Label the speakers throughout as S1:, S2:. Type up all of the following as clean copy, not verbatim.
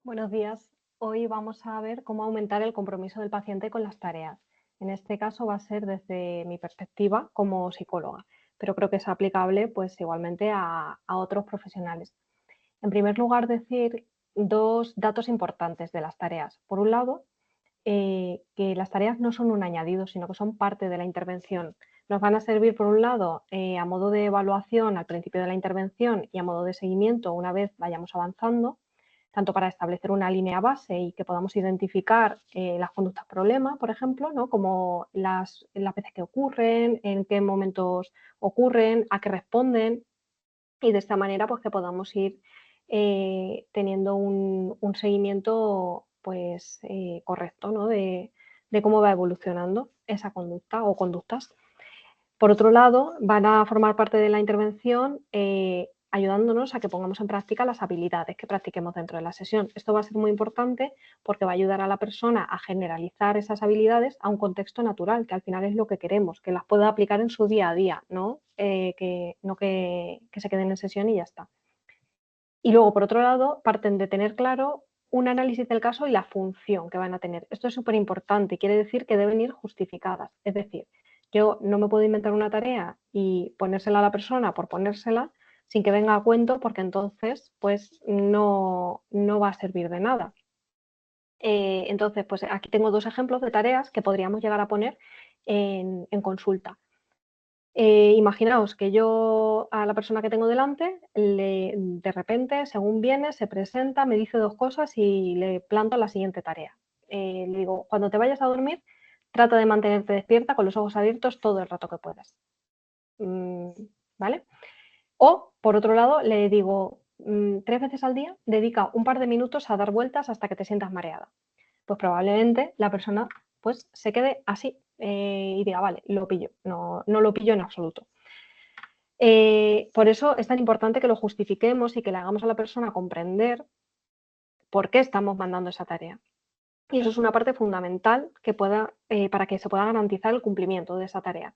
S1: Buenos días. Hoy vamos a ver cómo aumentar el compromiso del paciente con las tareas. En este caso va a ser desde mi perspectiva como psicóloga, pero creo que es aplicable pues igualmente a otros profesionales. En primer lugar, decir dos datos importantes de las tareas. Por un lado, que las tareas no son un añadido, sino que son parte de la intervención. Nos van a servir, por un lado, a modo de evaluación al principio de la intervención y a modo de seguimiento una vez vayamos avanzando, tanto para establecer una línea base y que podamos identificar las conductas problema, por ejemplo, ¿no? Como las veces que ocurren, en qué momentos ocurren, a qué responden, y de esta manera pues que podamos ir teniendo un seguimiento pues correcto, ¿no? De cómo va evolucionando esa conducta o conductas. Por otro lado, van a formar parte de la intervención ayudándonos a que pongamos en práctica las habilidades que practiquemos dentro de la sesión. Esto va a ser muy importante porque va a ayudar a la persona a generalizar esas habilidades a un contexto natural, que al final es lo que queremos, que las pueda aplicar en su día a día, ¿no? Que se queden en sesión y ya está. Y luego, por otro lado, parten de tener claro un análisis del caso y la función que van a tener. Esto es súper importante, quiere decir que deben ir justificadas. Es decir, yo no me puedo inventar una tarea y ponérsela a la persona por ponérsela sin que venga a cuento, porque entonces pues no va a servir de nada. Entonces, pues aquí tengo dos ejemplos de tareas que podríamos llegar a poner en consulta. Imaginaos que yo a la persona que tengo delante, de repente, según viene, se presenta, me dice dos cosas y le planto la siguiente tarea. Le digo, cuando te vayas a dormir, trata de mantenerte despierta con los ojos abiertos todo el rato que puedas. Mm, ¿Vale? O, por otro lado, le digo, 3 veces al día, dedica un par de minutos a dar vueltas hasta que te sientas mareada. Pues probablemente la persona pues se quede así y diga, vale, lo pillo. No lo pillo en absoluto. Por eso es tan importante que lo justifiquemos y que le hagamos a la persona comprender por qué estamos mandando esa tarea. Y eso es una parte fundamental para que se pueda garantizar el cumplimiento de esa tarea.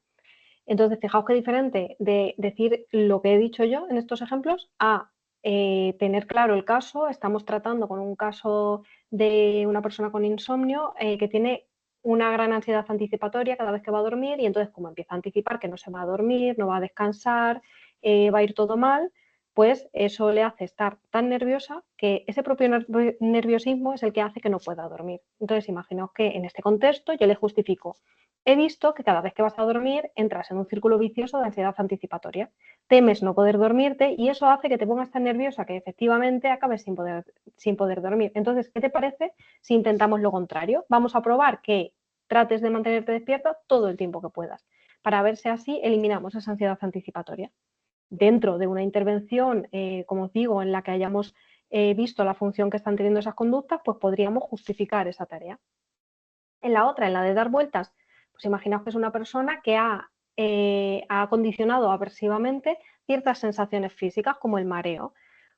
S1: Entonces, fijaos qué diferente de decir lo que he dicho yo en estos ejemplos a tener claro el caso. Estamos tratando con un caso de una persona con insomnio que tiene una gran ansiedad anticipatoria cada vez que va a dormir y entonces como empieza a anticipar que no se va a dormir, no va a descansar, va a ir todo mal, pues eso le hace estar tan nerviosa que ese propio nerviosismo es el que hace que no pueda dormir. Entonces, imaginaos que en este contexto yo le justifico: he visto que cada vez que vas a dormir entras en un círculo vicioso de ansiedad anticipatoria. Temes no poder dormirte y eso hace que te pongas tan nerviosa que efectivamente acabes sin poder dormir. Entonces, ¿qué te parece si intentamos lo contrario? Vamos a probar que trates de mantenerte despierta todo el tiempo que puedas, para ver si así eliminamos esa ansiedad anticipatoria. Dentro de una intervención, como os digo, en la que hayamos visto la función que están teniendo esas conductas, pues podríamos justificar esa tarea. En la otra, en la de dar vueltas, pues imaginaos que es una persona que ha condicionado aversivamente ciertas sensaciones físicas, como el mareo.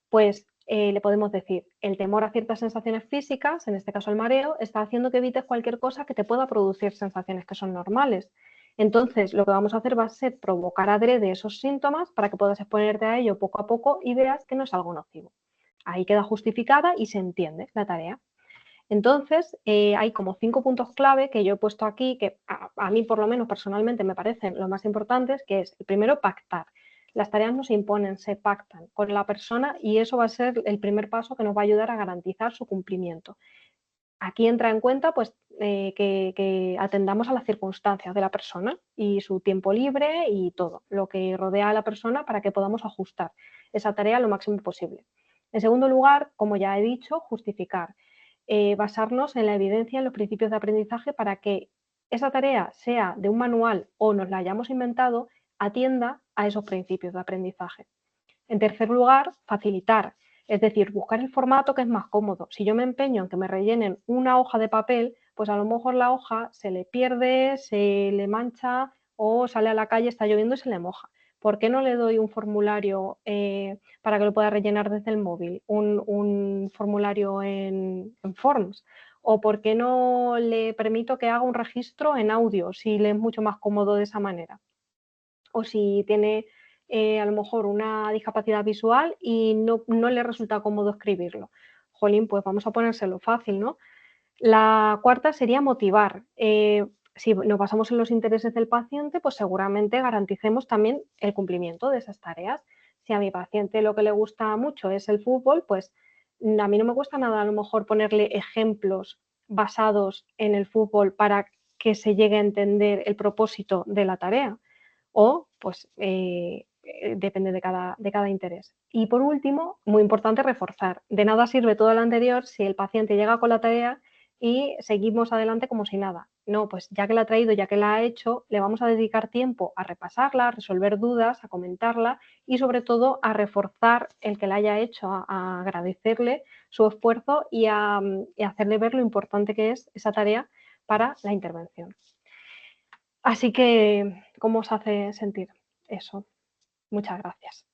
S1: Pues le podemos decir, el temor a ciertas sensaciones físicas, en este caso el mareo, está haciendo que evites cualquier cosa que te pueda producir sensaciones que son normales. Entonces, lo que vamos a hacer va a ser provocar adrede esos síntomas para que puedas exponerte a ello poco a poco y veas que no es algo nocivo. Ahí queda justificada y se entiende la tarea. Entonces, hay como 5 puntos clave que yo he puesto aquí, que a mí por lo menos personalmente me parecen los más importantes, que es el primero, pactar. Las tareas no se imponen, se pactan con la persona y eso va a ser el primer paso que nos va a ayudar a garantizar su cumplimiento. Aquí entra en cuenta pues, que atendamos a las circunstancias de la persona y su tiempo libre y todo lo que rodea a la persona para que podamos ajustar esa tarea lo máximo posible. En segundo lugar, como ya he dicho, justificar. Basarnos en la evidencia, en los principios de aprendizaje para que esa tarea, sea de un manual o nos la hayamos inventado, atienda a esos principios de aprendizaje. En tercer lugar, facilitar, es decir, buscar el formato que es más cómodo. Si yo me empeño en que me rellenen una hoja de papel, pues a lo mejor la hoja se le pierde, se le mancha o sale a la calle, está lloviendo y se le moja. ¿Por qué no le doy un formulario para que lo pueda rellenar desde el móvil? Un formulario en Forms. ¿O por qué no le permito que haga un registro en audio si le es mucho más cómodo de esa manera? O si tiene a lo mejor una discapacidad visual y no le resulta cómodo escribirlo. jolín, pues vamos a ponérselo fácil, ¿no? La cuarta sería motivar. Si nos basamos en los intereses del paciente, pues seguramente garanticemos también el cumplimiento de esas tareas. Si a mi paciente lo que le gusta mucho es el fútbol, pues a mí no me cuesta nada a lo mejor ponerle ejemplos basados en el fútbol para que se llegue a entender el propósito de la tarea. O, pues, depende de cada interés. Y por último, muy importante reforzar. De nada sirve todo lo anterior si el paciente llega con la tarea y seguimos adelante como si nada. No, pues ya que la ha traído, ya que la ha hecho, le vamos a dedicar tiempo a repasarla, a resolver dudas, a comentarla y sobre todo a reforzar el que la haya hecho, a agradecerle su esfuerzo y a hacerle ver lo importante que es esa tarea para la intervención. Así que, ¿cómo os hace sentir eso? Muchas gracias.